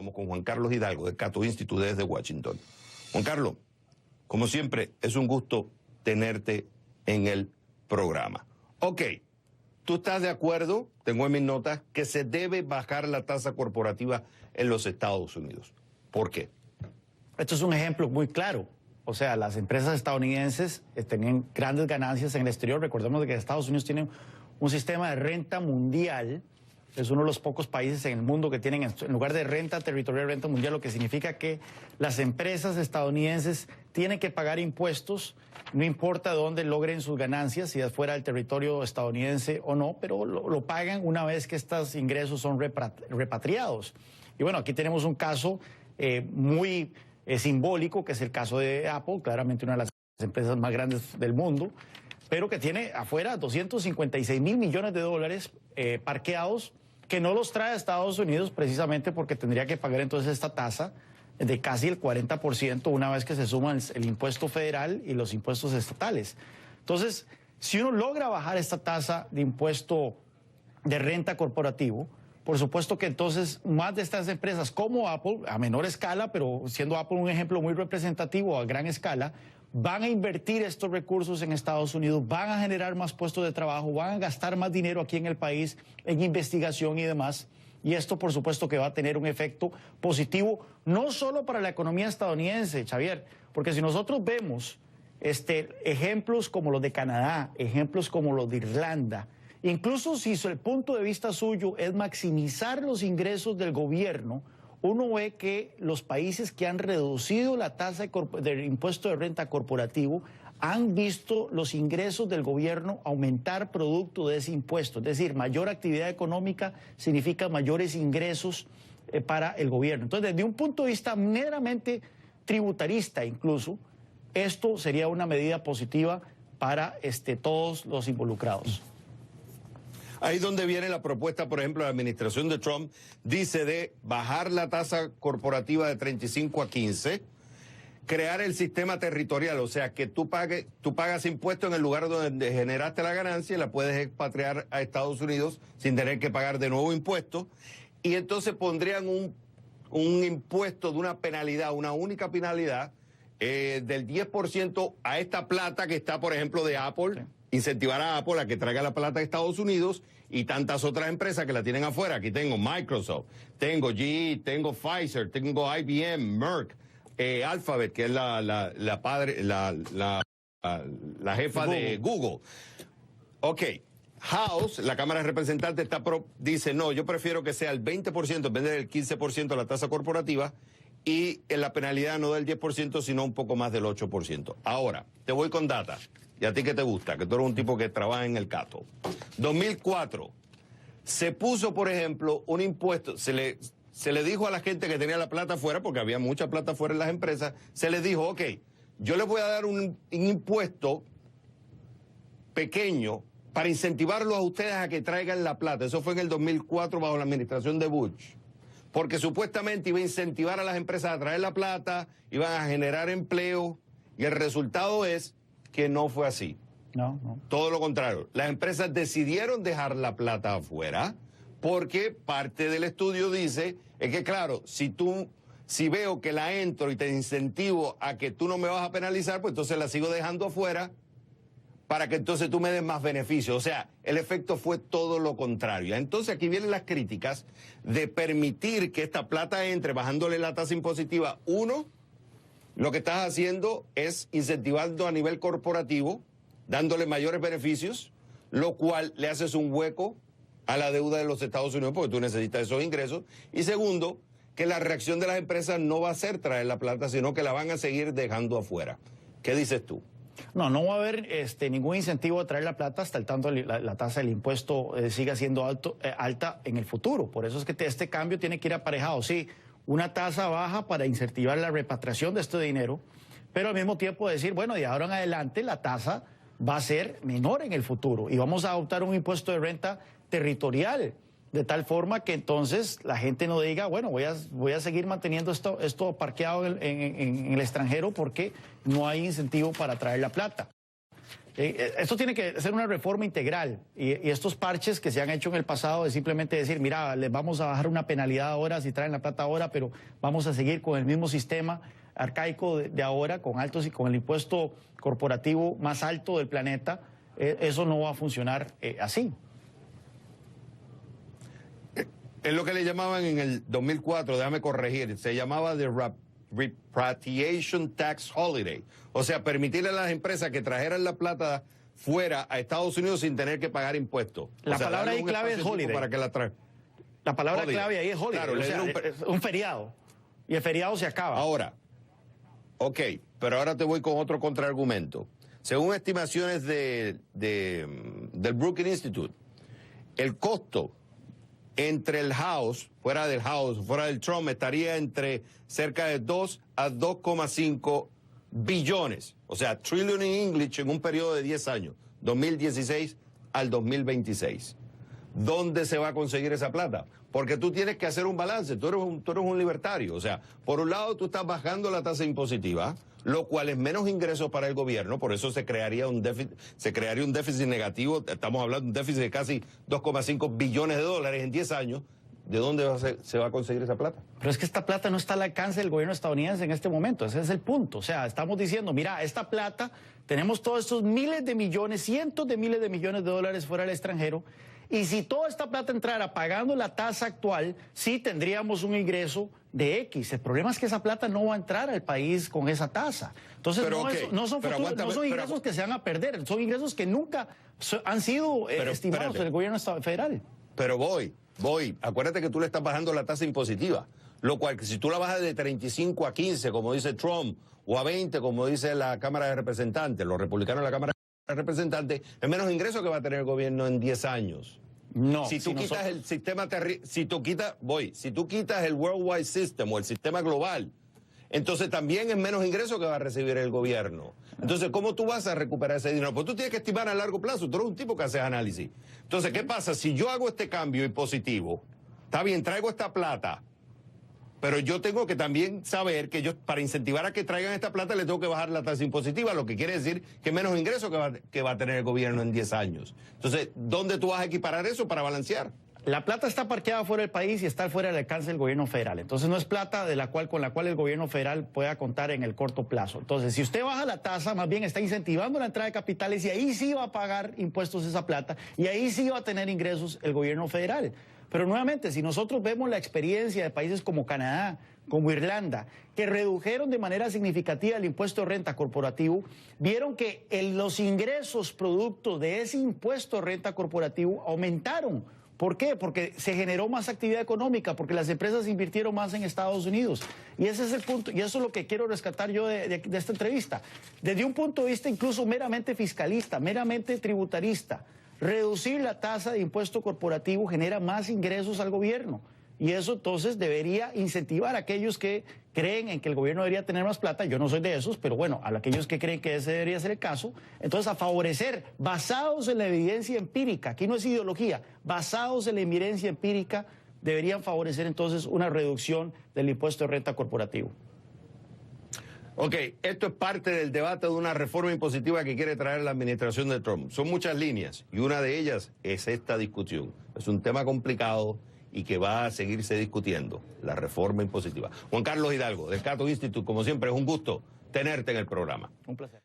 Vamos con Juan Carlos Hidalgo, de Cato Institute desde Washington. Juan Carlos, como siempre, es un gusto tenerte en el programa. Ok, ¿tú estás de acuerdo, tengo en mis notas, que se debe bajar la tasa corporativa en los Estados Unidos? ¿Por qué? Esto es un ejemplo muy claro. O sea, las empresas estadounidenses tenían grandes ganancias en el exterior. Recordemos que Estados Unidos tiene un sistema de renta mundial. Es uno de los pocos países en el mundo que tienen, en lugar de renta territorial, renta mundial, lo que significa que las empresas estadounidenses tienen que pagar impuestos, no importa dónde logren sus ganancias, si es fuera del territorio estadounidense o no, pero lo pagan una vez que estos ingresos son repatriados. Y bueno, aquí tenemos un caso muy simbólico, que es el caso de Apple, claramente una de las empresas más grandes del mundo, pero que tiene afuera 256 mil millones de dólares parqueados, que no los trae a Estados Unidos precisamente porque tendría que pagar entonces esta tasa de casi el 40% una vez que se suman el impuesto federal y los impuestos estatales. Entonces, si uno logra bajar esta tasa de impuesto de renta corporativo, por supuesto que entonces más de estas empresas como Apple, a menor escala, pero siendo Apple un ejemplo muy representativo a gran escala, van a invertir estos recursos en Estados Unidos, van a generar más puestos de trabajo, van a gastar más dinero aquí en el país en investigación y demás. Y esto, por supuesto, que va a tener un efecto positivo, no solo para la economía estadounidense, Xavier, porque si nosotros vemos ejemplos como los de Canadá, ejemplos como los de Irlanda, incluso si el punto de vista suyo es maximizar los ingresos del gobierno, uno ve que los países que han reducido la tasa del impuesto de renta corporativo han visto los ingresos del gobierno aumentar producto de ese impuesto. Es decir, mayor actividad económica significa mayores ingresos para el gobierno. Entonces, desde un punto de vista meramente tributarista incluso, esto sería una medida positiva para todos los involucrados. Ahí es donde viene la propuesta, por ejemplo, de la administración de Trump, dice de bajar la tasa corporativa de 35 a 15, crear el sistema territorial, o sea, que tú pagas impuestos en el lugar donde generaste la ganancia y la puedes expatriar a Estados Unidos sin tener que pagar de nuevo impuestos, y entonces pondrían un impuesto de una penalidad, una única penalidad, del 10% a esta plata que está, por ejemplo, de Apple. Sí. Incentivar a Apple a que traiga la plata a Estados Unidos y tantas otras empresas que la tienen afuera. Aquí tengo Microsoft, tengo GE, tengo Pfizer, tengo IBM, Merck, Alphabet, que es la jefa de Google. Ok, House, la Cámara de Representantes, dice, no, yo prefiero que sea el 20% en vez del 15% de la tasa corporativa y en la penalidad no del 10%, sino un poco más del 8%. Ahora, te voy con data. ¿Y a ti qué te gusta? Que tú eres un tipo que trabaja en el Cato. 2004, se puso, por ejemplo, un impuesto, se le dijo a la gente que tenía la plata afuera, porque había mucha plata afuera en las empresas, se les dijo, ok, yo les voy a dar un impuesto pequeño para incentivarlos a ustedes a que traigan la plata. Eso fue en el 2004 bajo la administración de Bush. Porque supuestamente iba a incentivar a las empresas a traer la plata, iban a generar empleo, y el resultado es que no fue así. No. Todo lo contrario. Las empresas decidieron dejar la plata afuera porque parte del estudio dice, es que claro, si veo que la entro y te incentivo a que tú no me vas a penalizar, pues entonces la sigo dejando afuera para que entonces tú me des más beneficios. O sea, el efecto fue todo lo contrario. Entonces aquí vienen las críticas de permitir que esta plata entre bajándole la tasa impositiva. Uno, lo que estás haciendo es incentivando a nivel corporativo, dándole mayores beneficios, lo cual le haces un hueco a la deuda de los Estados Unidos porque tú necesitas esos ingresos. Y segundo, que la reacción de las empresas no va a ser traer la plata, sino que la van a seguir dejando afuera. ¿Qué dices tú? No va a haber ningún incentivo a traer la plata hasta el tanto la tasa del impuesto siga siendo alta en el futuro. Por eso es que este cambio tiene que ir aparejado. Sí, una tasa baja para incentivar la repatriación de este dinero, pero al mismo tiempo decir, bueno, de ahora en adelante la tasa va a ser menor en el futuro y vamos a adoptar un impuesto de renta territorial, de tal forma que entonces la gente no diga, bueno, voy a seguir manteniendo esto parqueado en el extranjero porque no hay incentivo para traer la plata. Esto tiene que ser una reforma integral y estos parches que se han hecho en el pasado de simplemente decir, mira, les vamos a bajar una penalidad ahora si traen la plata ahora, pero vamos a seguir con el mismo sistema arcaico de ahora, con altos y con el impuesto corporativo más alto del planeta, eso no va a funcionar así. Es lo que le llamaban en el 2004, déjame corregir, se llamaba The Repatriation Tax Holiday. O sea, permitirle a las empresas que trajeran la plata fuera a Estados Unidos sin tener que pagar impuestos. La palabra ahí clave es holiday. Para que la La palabra clave ahí es holiday, claro, o sea, es un feriado. Y el feriado se acaba. Ahora, ok, pero ahora te voy con otro contraargumento. Según estimaciones del Brookings Institute, el costo entre el House, fuera del Trump, estaría entre cerca de 2 a 2,5 billones. O sea, trillion in English en un periodo de 10 años, 2016 al 2026. ¿Dónde se va a conseguir esa plata? Porque tú tienes que hacer un balance, tú eres un libertario. O sea, por un lado tú estás bajando la tasa impositiva, lo cual es menos ingresos para el gobierno, por eso se crearía un déficit negativo, estamos hablando de un déficit de casi 2,5 billones de dólares en 10 años. ¿De dónde se va a conseguir esa plata? Pero es que esta plata no está al alcance del gobierno estadounidense en este momento, ese es el punto. O sea, estamos diciendo, mira, esta plata, tenemos todos estos miles de millones, cientos de miles de millones de dólares fuera del extranjero, y si toda esta plata entrara pagando la tasa actual, sí tendríamos un ingreso de X. El problema es que esa plata no va a entrar al país con esa tasa. Entonces, no son ingresos que se van a perder, son ingresos que nunca han sido estimados por el gobierno federal. Pero voy. Acuérdate que tú le estás bajando la tasa impositiva, lo cual, si tú la bajas de 35 a 15, como dice Trump, o a 20, como dice la Cámara de Representantes, los republicanos de la Cámara de Representantes, es menos ingreso que va a tener el gobierno en 10 años. No. Si tú quitas el sistema si tú quitas el worldwide system o el sistema global, entonces también es menos ingreso que va a recibir el gobierno. Entonces, ¿cómo tú vas a recuperar ese dinero? Pues tú tienes que estimar a largo plazo, tú eres un tipo que hace análisis. Entonces, ¿qué pasa? Si yo hago este cambio impositivo, está bien, traigo esta plata, pero yo tengo que también saber que yo, para incentivar a que traigan esta plata, le tengo que bajar la tasa impositiva, lo que quiere decir que menos ingreso que va a tener el gobierno en 10 años. Entonces, ¿dónde tú vas a equiparar eso para balancear? La plata está parqueada fuera del país y está fuera del alcance del gobierno federal. Entonces no es plata con la cual el gobierno federal pueda contar en el corto plazo. Entonces, si usted baja la tasa, más bien está incentivando la entrada de capitales y ahí sí va a pagar impuestos esa plata y ahí sí va a tener ingresos el gobierno federal. Pero nuevamente, si nosotros vemos la experiencia de países como Canadá, como Irlanda, que redujeron de manera significativa el impuesto de renta corporativo, vieron que los ingresos producto de ese impuesto de renta corporativo aumentaron. ¿Por qué? Porque se generó más actividad económica, porque las empresas invirtieron más en Estados Unidos. Y ese es el punto, y eso es lo que quiero rescatar yo de esta entrevista. Desde un punto de vista incluso meramente fiscalista, meramente tributarista, reducir la tasa de impuesto corporativo genera más ingresos al gobierno. Y eso entonces debería incentivar a aquellos que creen en que el gobierno debería tener más plata. Yo no soy de esos, pero bueno, a aquellos que creen que ese debería ser el caso, entonces a favorecer, basados en la evidencia empírica, aquí no es ideología, basados en la evidencia empírica, deberían favorecer entonces una reducción del impuesto de renta corporativo. Ok, esto es parte del debate de una reforma impositiva que quiere traer la administración de Trump. Son muchas líneas y una de ellas es esta discusión. Es un tema complicado y que va a seguirse discutiendo, la reforma impositiva. Juan Carlos Hidalgo, del Cato Institute, como siempre, es un gusto tenerte en el programa. Un placer.